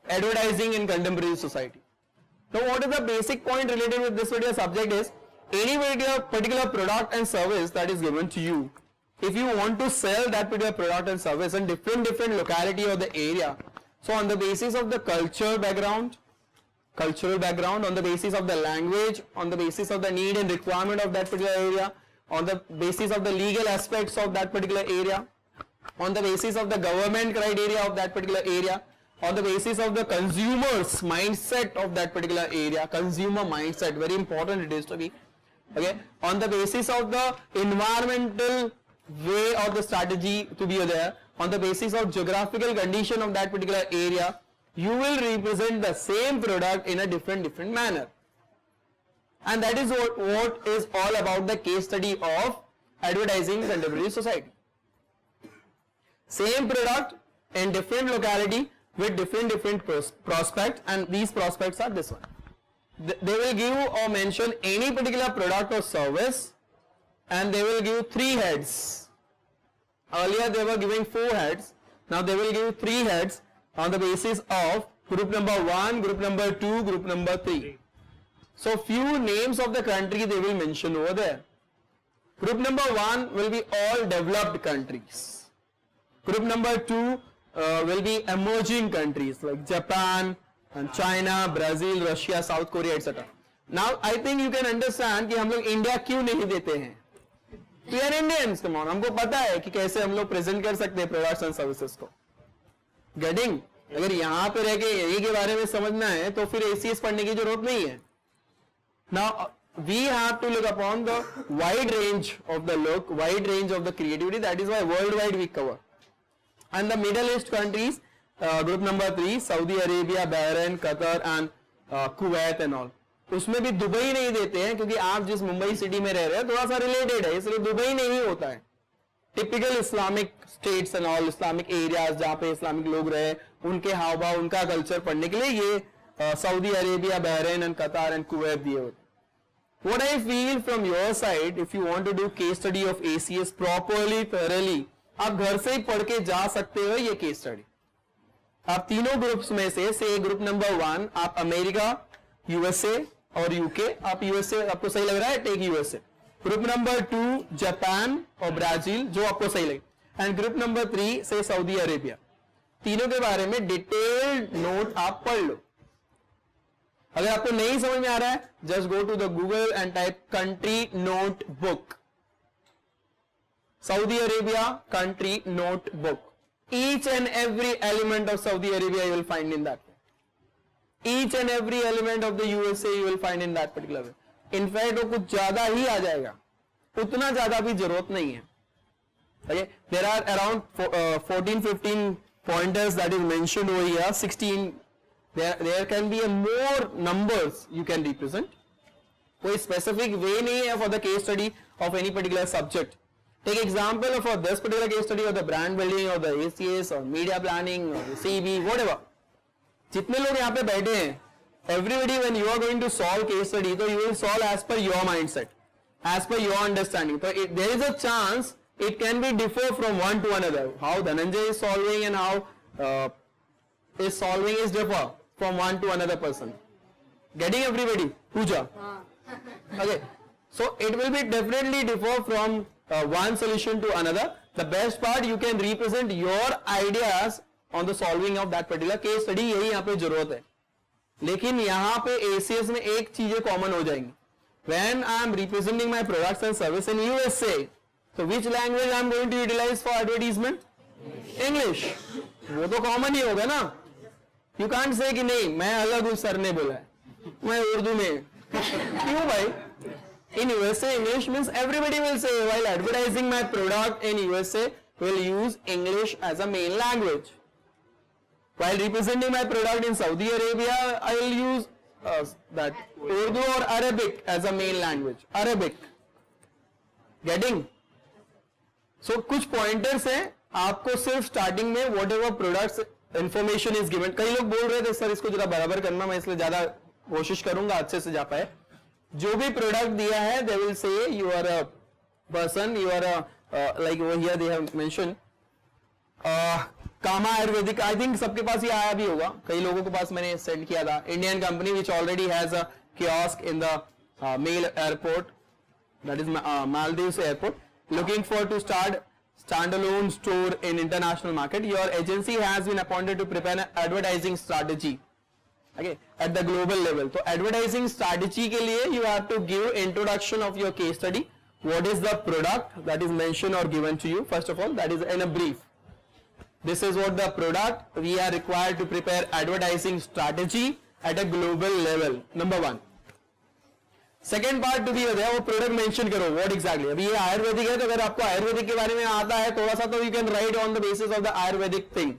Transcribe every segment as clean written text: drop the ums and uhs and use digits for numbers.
advertising in contemporary society. Now what is the basic point related with this particular subject is, any particular product and service that is given to you, if you want to sell that particular product and service in different locality or the area, so on the basis of the cultural background, on the basis of the language, on the basis of the need and requirement of that particular area, on the basis of the legal aspects of that particular area, on the basis of the government criteria of that particular area, on the basis of the consumer's mindset of that particular area, consumer mindset, very important it is to be, okay, on the basis of the environmental way of the strategy to be there, on the basis of geographical condition of that particular area, you will represent the same product in a different manner. And that is what is all about the case study of advertising in contemporary society. Same product in different locality with different prospect, and these prospects are this one. They will give or mention any particular product or service, and they will give 3 heads. Earlier they were giving 4 heads, now they will give 3 heads on the basis of group number 1, group number 2, group number 3. So few names of the country they will mention over there. Group number 1 will be all developed countries. Group number 2 will be emerging countries like Japan and China, Brazil, Russia, South Korea, etc. Now I think you can understand कि हम लोग India क्यों नहीं देते हैं. We are Indians, come on. हमको पता है कि कैसे हम लोग प्रेजेंट कर सकते हैं प्रोडक्ट्स एंड सर्विसेज को. Getting? अगर यहाँ पे रह के यही के बारे में समझना है तो फिर ACS पढ़ने की जरूरत नहीं है. Now we have to look upon the wide range of the look, wide range of the creativity. That is why worldwide we cover. And the Middle East countries, group number 3, Saudi Arabia, Bahrain, Qatar and Kuwait and all. उसमें भी Dubai नहीं देते हैं क्योंकि आप जिस Mumbai city में रह रहे हैं थोड़ा सा रिलेटेड है, इसलिए दुबई नहीं होता है. Typical Islamic states and all, Islamic areas जहाँ पे इस्लामिक लोग रहे, उनके हाव भाव, उनका कल्चर पढ़ने के लिए ये सऊदी अरेबिया, बहरीन एंड कतार एंड कुवैत दिए होते. What I feel from your side, if you want to do case study of ACS properly, thoroughly, आप घर से ही पढ़ के जा सकते हो ये केस स्टडी. आप तीनों ग्रुप्स में से ग्रुप नंबर 1 आप अमेरिका, यूएसए और यूके, आप यूएसए आपको सही लग रहा है, take USA. Group number 2 Japan और ब्राजील जो आपको सही लगे, एंड ग्रुप नंबर 3 से सऊदी अरेबिया. तीनों के बारे में डिटेल्ड नोट आप पढ़ लो. अगर आपको नहीं समझ में आ रहा है, just go to the Google and type country notebook, Saudi Arabia country notebook. Each and every element of Saudi Arabia you will find in that way. Each and every element of the USA you will find in that particular way. In fact वो कुछ ज्यादा ही आ जाएगा, उतना ज्यादा भी जरूरत नहीं है. Okay? There are around 14-15 pointers that is mentioned over here. 16 there can be a more numbers you can represent. कोई specific way नहीं है for the case study of any particular subject. Take example for this particular case study of the brand building or the ACS or media planning or the CB, whatever. जितने लोग यहाँ पे बैठे हैं, everybody when you are going to solve case study, so you will solve as per your mindset, as per your understanding. So there is a chance it can be differ from one to another. How Dhananjay is solving and how is solving is differ from one to another person. Getting everybody? Pooja. Okay. So it will be definitely differ from one solution to another. The best part you can represent your ideas on the solving of that particular case study. यही यहाँ पे जरूरत है. लेकिन यहाँ पे ACS में एक चीजें कॉमन हो जाएंगी. When I am representing my products and service in USA, so which language I am going to utilize for advertisement? English. वो तो कॉमन ही होगा ना. You can't say कि नहीं मैं अलग हूँ, सर ने बोला है, मैं उर्दू में. क्यों भाई? In USA, English means everybody will say, while advertising my product in USA, will use English as a main language. While representing my product in Saudi Arabia, I will use that Urdu or Arabic as a main language. Arabic. Getting? So कुछ pointers हैं, आपको सिर्फ starting में whatever products information is given. कई लोग बोल रहे थे सर इसको जरा बराबर करना, मैं इसलिए ज्यादा कोशिश करूंगा अच्छे से जा पाए. जो भी प्रोडक्ट दिया है they will say you are a person, you are a like over here they have mentioned comma Ayurvedic, I think सबके पास ये आया भी होगा, कई लोगों के पास मैंने सेंड किया था. Indian company which already has a kiosk in the Male airport, that is Maldives airport, looking for to start standalone store in international market. Your agency has been appointed to prepare an advertising strategy, okay, at the global level. तो advertising strategy के लिए you have to give introduction of your case study. What is the product that is mentioned or given to you? First of all, that is in a brief. This is what the product. We are required to prepare advertising strategy at a global level. Number one. Second part to be है वो product mention करो. What exactly, अभी ये आयुर्वेदिक है तो अगर आपको आयुर्वेदिक के बारे में आता है थोड़ा सा तो you can write on the basis of the Ayurvedic thing.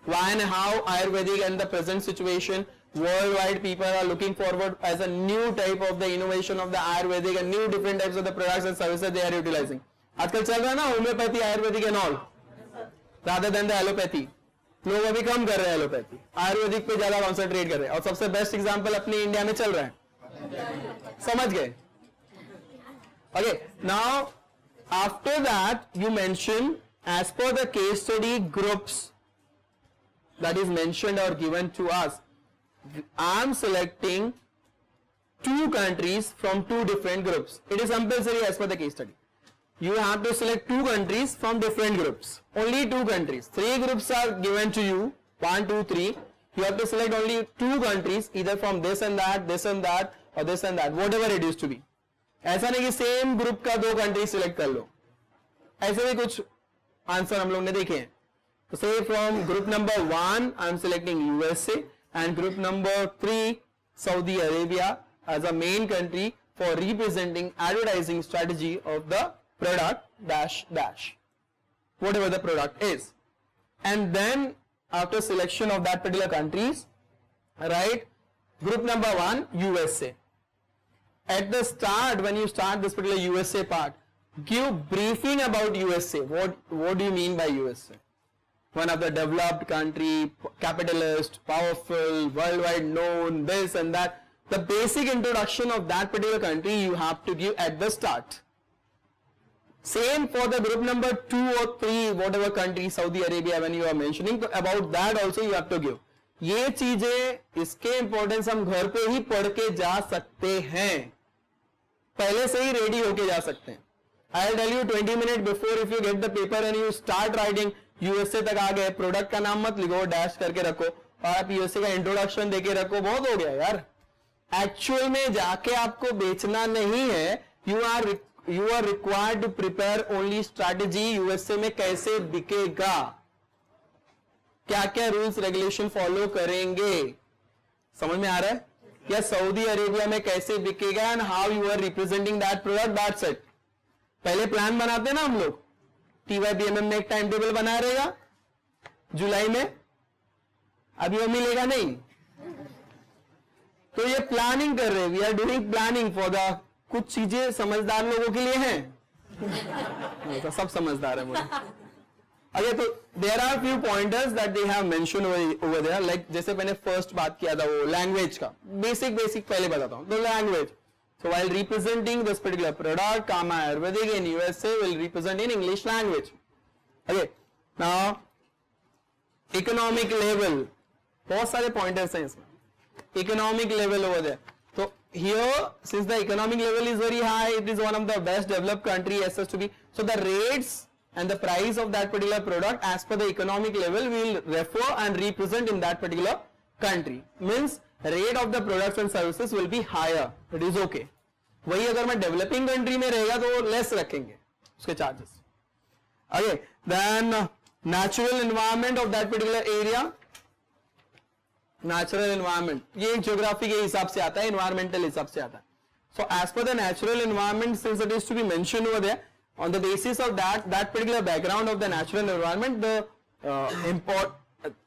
Why and how Ayurvedic and the present situation world wide people are looking forward as a new type of the innovation of the Ayurvedic and new different types of the products and services they are utilising. आजकल चल रहा है ना homeopathy Ayurvedic and all rather than the allopathy. लोग अभी कम कर रहे हैं एलोपैथी, आयुर्वेदिक पे ज्यादा कॉन्सेंट्रेट कर रहे हैं. और सबसे बेस्ट एग्जाम्पल अपने इंडिया में चल रहा है, समझ गए. Okay, now after that you mention as per the case study groups that is mentioned or given to us. I am selecting 2 countries from 2 different groups. It is compulsory as per the case study. You have to select 2 countries from different groups. Only 2 countries. 3 groups are given to you. 1, 2, 3. You have to select only 2 countries, either from this and that, or this and that, whatever it is to be. ऐसा नहीं कि same group का 2 country select कर लो. ऐसे भी कुछ answer हम लोग ने देखे हैं. तो से from group number 1 I am selecting USA and group number 3 Saudi Arabia as a main country for representing advertising strategy of the product dash dash, whatever the product is. And then after selection of that particular countries, right, group number 1 USA. At the start, when you start this particular USA part, give briefing about USA. What do you mean by USA? One of the developed country, capitalist, powerful, worldwide known, this and that. The basic introduction of that particular country you have to give at the start. Same for the group number 2 or 3, whatever country, Saudi Arabia, when you are mentioning, so about that also you have to give. ये चीजें, इसके importance हम घर पे ही पढ़ के जा सकते हैं, पहले से ही रेडी होके जा सकते हैं. I will tell you 20 minute before, if you get the paper and you start writing, USA तक आ गए, प्रोडक्ट का नाम मत लिखो, डैश करके रखो और आप यूएसए का इंट्रोडक्शन देके रखो, बहुत हो गया यार. एक्चुअल में जाके आपको बेचना नहीं है. You are required to prepare only strategy. USA में कैसे बिकेगा, क्या क्या रूल्स रेगुलेशन फॉलो करेंगे, समझ में आ रहा है. या सऊदी अरेबिया में कैसे बिकेगा and how you are representing that product, that's it. पहले प्लान बनाते हैं ना हम लोग. TYBMM में एक टाइम टेबल बनाया रहेगा जुलाई में, अभी वो मिलेगा नहीं. तो ये प्लानिंग कर रहे हैं, we are doing planning for the. कुछ चीजें समझदार लोगों के लिए हैं, तो सब समझदार है मुझे. अरे तो there are few pointers that they have mention over there, like जैसे मैंने फर्स्ट बात किया था वो लैंग्वेज का, बेसिक पहले बताता हूं. तो language, so while representing this particular product, Kama Ayurvedic in USA will represent in English language. Okay, now economic level, बहुत सारे pointers हैं इसमें. Economic level over there. So here, since the economic level is very high, it is one of the best developed country as such to be. So the rates and the price of that particular product as per the economic level will refer and represent in that particular country. Means rate of the products and services will be higher. It is okay. वही अगर मैं developing country में रहेगा तो less रखेंगे उसके charges. Okay, then natural environment of that particular area. Natural environment ये geography के हिसाब से आता है, environmental हिसाब से आता है. So as per the natural environment, since it is to be mentioned over there, on the basis of that particular background of the natural environment,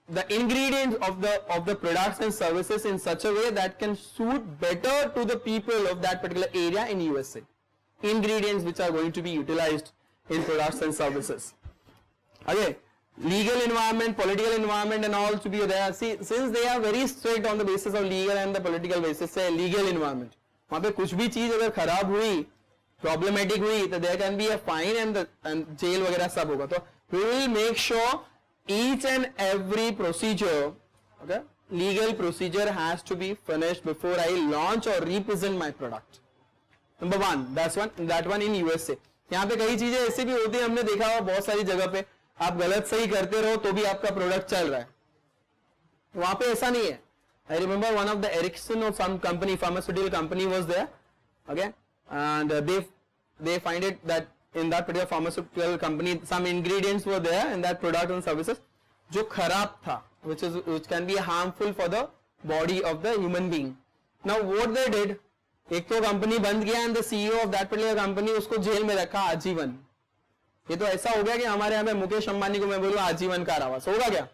the ingredients of the products and services in such a way that can suit better to the people of that particular area in USA. Ingredients which are going to be utilized in products and services. Okay, legal environment, political environment and all to be there. See, since they are very strict on the basis of legal and the political basis, say legal environment, वहाँ पे कुछ भी चीज अगर खराब हुई, problematic हुई, तो there can be a fine and jail वगैरह सब होगा. तो we will make sure each and every procedure, okay, legal procedure has to be finished before I launch or represent my product. Number one, that one in USA. यहाँ पे कई चीजें ऐसी भी होती है, हमने देखा हुआ बहुत सारी जगह पे, आप गलत सही करते रहो तो भी आपका प्रोडक्ट चल रहा है, वहां पे ऐसा नहीं है. I remember one of the Ericsson or some company, pharmaceutical company was there, okay, and they find it that in that particular pharmaceutical company some ingredients were there in that product and services जो खराब था, which can be harmful for the body of the human being. Now what they did, एक तो company बंद किया and the CEO of that particular company उसको jail में रखा आजीवन. ये तो ऐसा हो गया कि हमारे यहाँ पे मुकेश अंबानी को मैं बोलूँ आजीवन कारावास होगा क्या?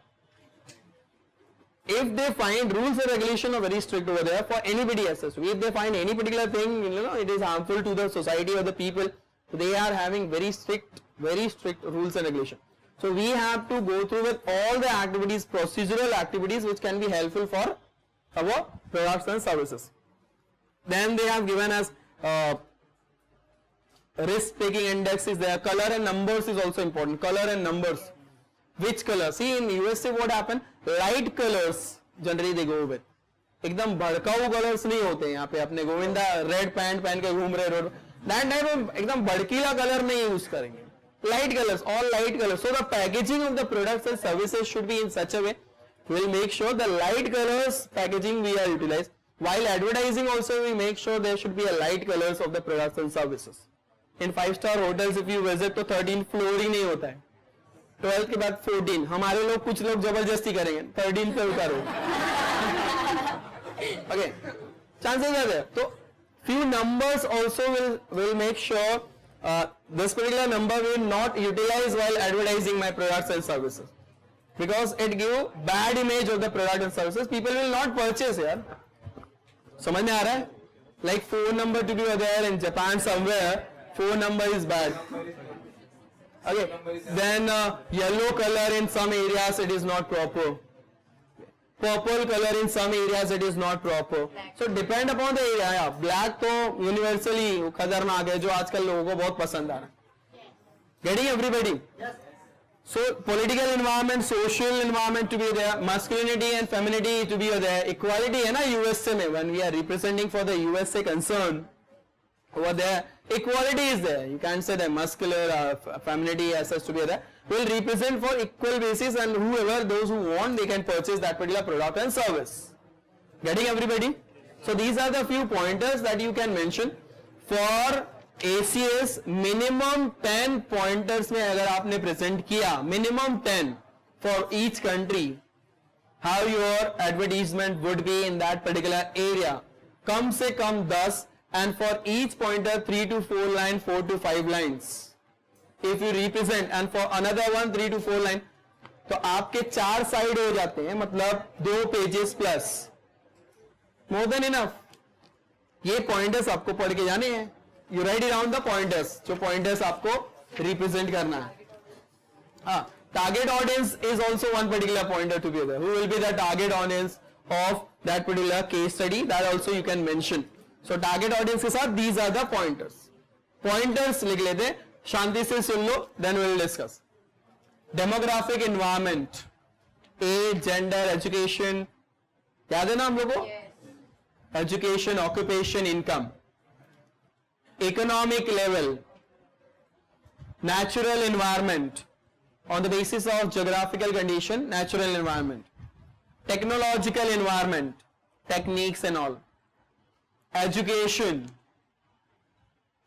If they find rules and regulation are very strict over there for anybody access to, if they find any particular thing, you know, it is harmful to the society or the people, they are having very strict rules and regulation. So we have to go through with all the activities, procedural activities which can be helpful for our products and services. Then they have given us risk taking index is there, color and numbers is also important, color and numbers. Which color? See in USA what happened? Light colors generally they go with. एकदम भड़काऊ colours नहीं होते यहाँ पे, अपने Govinda red pant पहन के घूम रहे रोड, दैट टाइप ऑफ एकदम भड़कीला कलर नहीं यूज करेंगे. Light colors, all light colors. So the packaging of the products and services should be in such a way, we'll make sure the light colors packaging we are utilized. While advertising also we make sure there should be a light colors of the products and services. In 5-star hotels if you visit तो 13 floor ही नहीं होता है, 12 के बाद 14. हमारे लोग कुछ लोग जबरदस्ती करेंगे 13 पे उतारो. Okay, chances are there. So few numbers also will make sure this particular number will not utilize while advertising my products and services, because it give bad image of the product and services. People will not purchase यार. समझ में आ रहा है? Like phone number to be there in Japan somewhere, phone number is bad. Okay, then yellow color in some areas it is not proper. Purple color in some areas it is not proper. So depend upon the area. Yeah, black तो universally खतरनाक है, जो आजकल लोगों को बहुत पसंद आ रहा है. Getting everybody? Yes. So political environment, social environment to be there, masculinity and femininity to be there, equality है ना USA में, when we are representing for the USA concern over there, equality is there. You can't say that muscular or femininity as such to be there. Will represent for equal basis, and whoever, those who want, they can purchase that particular product and service. Getting everybody? So these are the few pointers that you can mention for ACS. Minimum 10 pointers में अगर आपने present किया, minimum 10 for each country, how your advertisement would be in that particular area. कम से कम 10, and for each pointer 3 to 4 lines, 4 to 5 lines. If you represent, and for another one 3 to 4 line, तो आपके 4 side हो जाते हैं, मतलब 2 pages plus, more than enough. ये pointers आपको पढ़ के जाने हैं. You write down the pointers, जो pointers आपको represent करना है. Target audience is also one particular pointer to be there. Who will be the target audience of that particular case study? That also you can mention. So target audience के साथ these are the pointers. Pointers लिख लेते हैं, शांति से सुन लो, then we will discuss. Demographic environment, age, gender, education, याद है ना हम लोगों को? Education, occupation, income, economic level, natural environment, on the basis of geographical condition, natural environment, technological environment, techniques and all, education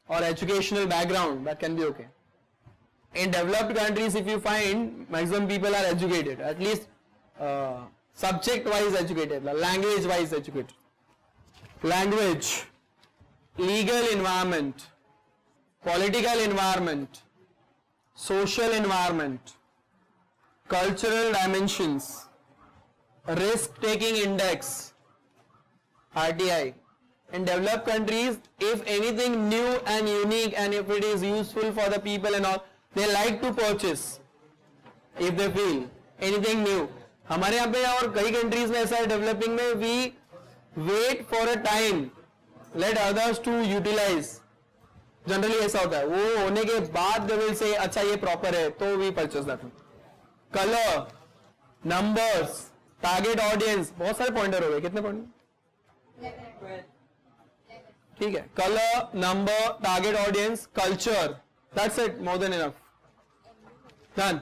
or educational background, that can be okay. In developed countries, if you find maximum people are educated, at least subject wise educated, language wise educated. Language, legal environment, political environment, social environment, cultural dimensions, risk taking index, RTI. In developed countries, if anything new and unique and if it is useful for the people and all, they like to purchase if they feel anything new. हमारे यहाँ पे और कई countries में ऐसा है developing में, we wait for a time, let others to utilize. Generally ऐसा होता है, वो होने के बाद they will say अच्छा ये proper है, तो we purchase that one. Colour, numbers, target audience, बहुत सारे पॉइंटर हो गए. कितने पॉइंट? ठीक है. Colour, number, target audience, culture, that's it, more than enough. Done.